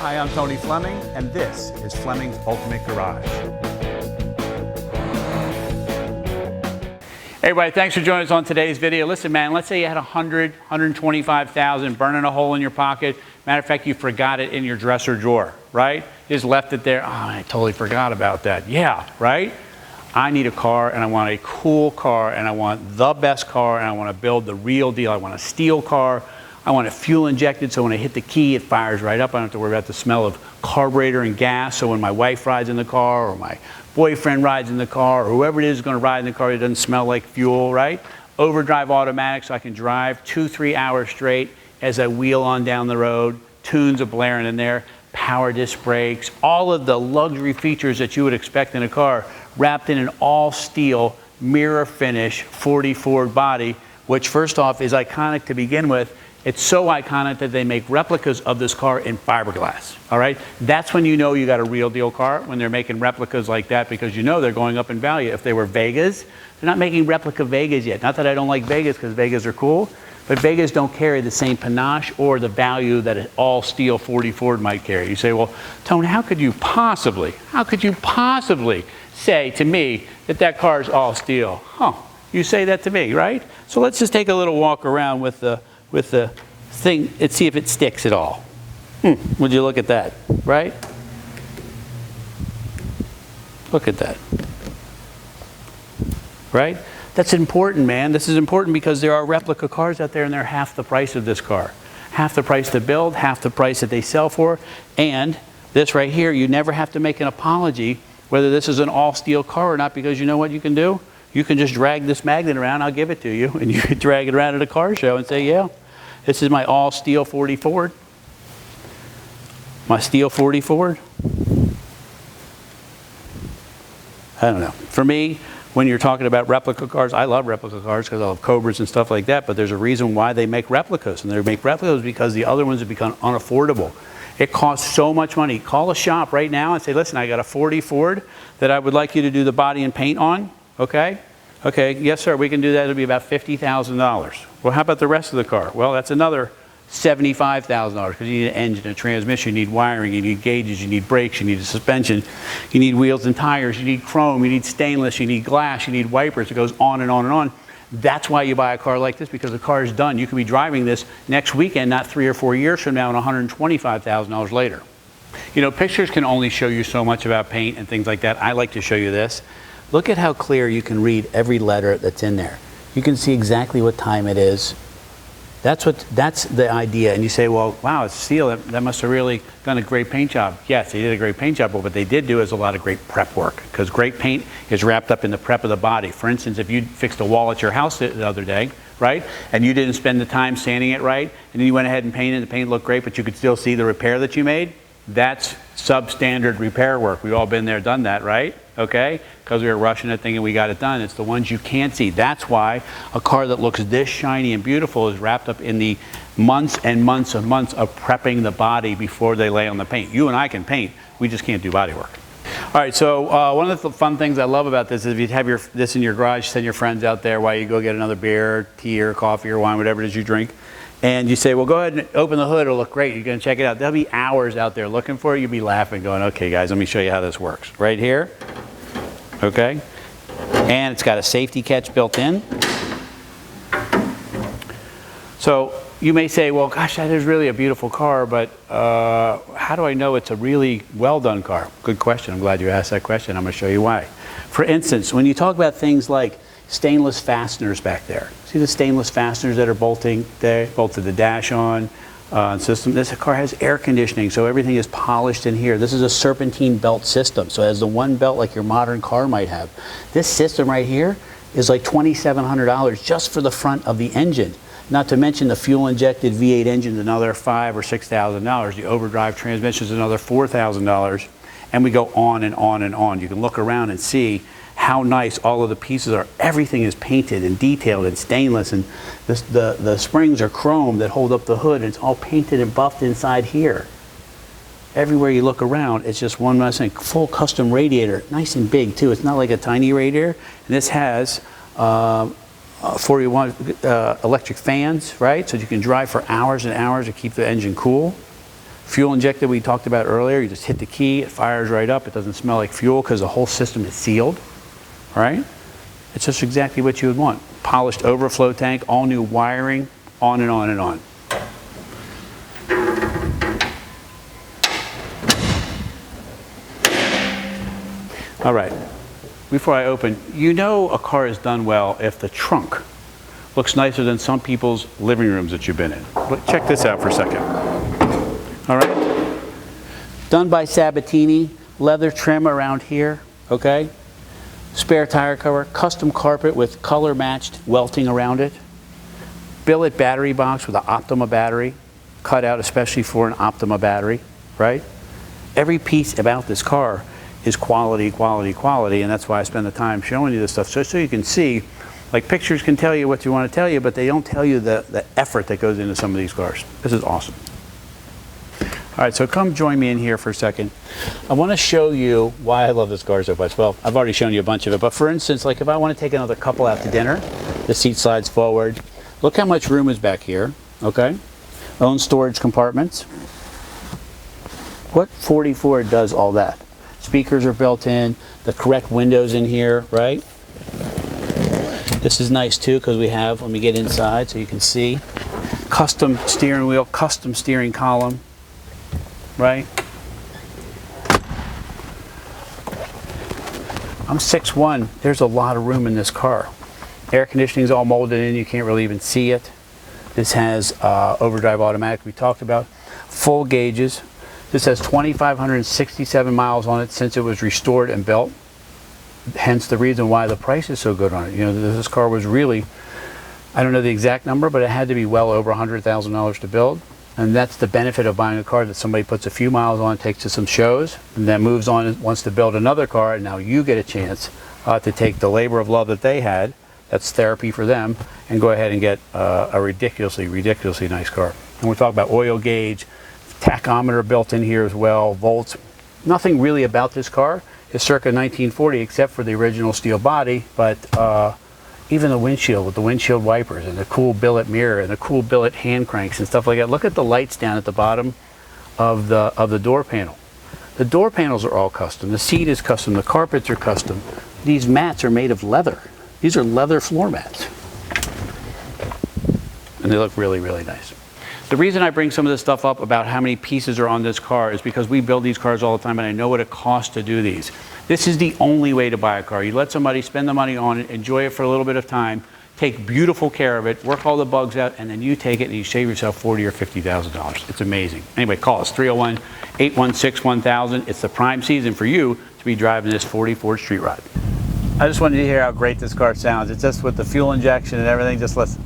Hi, I'm Tony Fleming, and this is Fleming's Ultimate Garage. Hey everybody, thanks for joining us on today's video. Listen man, let's say you had 125,000 burning a hole in your pocket. Matter of fact, you forgot it in your dresser drawer, right? You just left it there. Oh, I totally forgot about that. Yeah, right? I need a car and I want a cool car and I want the best car and I want to build the real deal. I want a steel car. I want it fuel injected so when I hit the key it fires right up. I don't have to worry about the smell of carburetor and gas. So when my wife rides in the car or my boyfriend rides in the car or whoever it is going to ride in the car, it doesn't smell like fuel, right? Overdrive automatic so I can drive 2-3 hours straight as I wheel on down the road. Tunes are blaring in there. Power disc brakes. All of the luxury features that you would expect in a car wrapped in an all steel mirror finish 40 Ford body, which first off is iconic to begin with. It's so iconic that they make replicas of this car in fiberglass, all right? That's when you know you got a real deal car, when they're making replicas like that, because you know they're going up in value. If they were Vegas, they're not making replica Vegas yet. Not that I don't like Vegas, because Vegas are cool, but Vegas don't carry the same panache or the value that an all steel 40 Ford might carry. You say, well, Tony, how could you possibly say to me that that car is all steel? Huh, you say that to me, right? So let's just take a little walk around with the thing and see if it sticks at all. Would you look at that, right? Look at that. Right? That's important, man. This is important because there are replica cars out there and they're half the price of this car. Half the price to build, half the price that they sell for. And this right here, you never have to make an apology whether this is an all steel car or not, because you know what you can do? You can just drag this magnet around, I'll give it to you, and you can drag it around at a car show and say, yeah, this is my all steel 40 Ford. My steel 40 Ford. I don't know. For me, when you're talking about replica cars, I love replica cars because I love Cobras and stuff like that, but there's a reason why they make replicas. And they make replicas because the other ones have become unaffordable. It costs so much money. Call a shop right now and say, listen, I got a 40 Ford that I would like you to do the body and paint on. Okay? Okay, yes sir, we can do that. It'll be about $50,000. Well, how about the rest of the car? Well, that's another $75,000 because you need an engine, a transmission, you need wiring, you need gauges, you need brakes, you need a suspension, you need wheels and tires, you need chrome, you need stainless, you need glass, you need wipers. It goes on and on and on. That's why you buy a car like this, because the car is done. You could be driving this next weekend, not 3 or 4 years from now, and $125,000 later. You know, pictures can only show you so much about paint and things like that. I like to show you this. Look at how clear you can read every letter that's in there. You can see exactly what time it is. That's the idea. And you say, well, wow, it's steel. That must have really done a great paint job. Yes, they did a great paint job, but what they did do is a lot of great prep work, because great paint is wrapped up in the prep of the body. For instance, if you fixed a wall at your house the other day, right, and you didn't spend the time sanding it right, and then you went ahead and painted, the paint looked great, but you could still see the repair that you made, that's substandard repair work. We've all been there, done that, right? Okay? Because we were rushing it thinking we got it done. It's the ones you can't see. That's why a car that looks this shiny and beautiful is wrapped up in the months and months and months of prepping the body before they lay on the paint. You and I can paint. We just can't do body work. All right, so one of the fun things I love about this is if you have this in your garage, send your friends out there while you go get another beer, tea, or coffee, or wine, whatever it is you drink. And you say, well, go ahead and open the hood. It'll look great. You're going to check it out. There'll be hours out there looking for it. You'll be laughing, going, okay, guys, let me show you how this works. Right here. Okay. And it's got a safety catch built in. So you may say, well, gosh, that is really a beautiful car, but how do I know it's a really well-done car? Good question. I'm glad you asked that question. I'm going to show you why. For instance, when you talk about things like stainless fasteners back there. See the stainless fasteners that are bolting there, bolted the dash on system. This car has air conditioning, so everything is polished in here. This is a serpentine belt system, so it has the one belt like your modern car might have. This system right here is like $2,700 just for the front of the engine. Not to mention the fuel-injected V8 engine is another $5,000 or $6,000. The overdrive transmission is another $4,000, and we go on and on and on. You can look around and see how nice all of the pieces are. Everything is painted and detailed and stainless, and the springs are chrome that hold up the hood, and it's all painted and buffed inside here. Everywhere you look around, it's just one nice thing. Full custom radiator, nice and big too. It's not like a tiny radiator. And this has 41 electric fans, right? So you can drive for hours and hours to keep the engine cool. Fuel injected we talked about earlier. You just hit the key, it fires right up. It doesn't smell like fuel because the whole system is sealed, right? It's just exactly what you would want. Polished overflow tank, all new wiring, on and on and on. All right, before I open, you know a car is done well if the trunk looks nicer than some people's living rooms that you've been in. But check this out for a second. All right, done by Sabatini, leather trim around here, okay? Spare tire cover, custom carpet with color matched welting around it. Billet battery box with an Optima battery, cut out especially for an Optima battery, right? Every piece about this car is quality, quality, quality, and that's why I spend the time showing you this stuff, so you can see, like pictures can tell you what you want to tell you, but they don't tell you the effort that goes into some of these cars. This is awesome. All right, so come join me in here for a second. I want to show you why I love this car so much. Well, I've already shown you a bunch of it, but for instance, like if I want to take another couple out to dinner, the seat slides forward. Look how much room is back here, okay? Own storage compartments. What 44 does all that? Speakers are built in, the correct windows in here, right? This is nice too because we have, let me get inside so you can see, custom steering wheel, custom steering column, right? I'm 6'1", there's a lot of room in this car. Air conditioning is all molded in, you can't really even see it. This has overdrive automatic we talked about. Full gauges. This has 2,567 miles on it since it was restored and built. Hence the reason why the price is so good on it. You know, this car was really, I don't know the exact number, but it had to be well over $100,000 to build. And that's the benefit of buying a car that somebody puts a few miles on, takes to some shows, and then moves on and wants to build another car, and now you get a chance to take the labor of love that they had, that's therapy for them, and go ahead and get a ridiculously, ridiculously nice car. And we talk about oil gauge, tachometer built in here as well, volts. Nothing really about this car is circa 1940 except for the original steel body, but even the windshield with the windshield wipers and the cool billet mirror and the cool billet hand cranks and stuff like that. Look at the lights down at the bottom of the door panel. The door panels are all custom. The seat is custom. The carpets are custom. These mats are made of leather. These are leather floor mats. And they look really, really nice. The reason I bring some of this stuff up about how many pieces are on this car is because we build these cars all the time and I know what it costs to do these. This is the only way to buy a car. You let somebody spend the money on it, enjoy it for a little bit of time, take beautiful care of it, work all the bugs out, and then you take it and you save yourself $40,000 or $50,000. It's amazing. Anyway, call us 301-816-1000. It's the prime season for you to be driving this 44 Street Rod. I just wanted you to hear how great this car sounds. It's just with the fuel injection and everything, just listen.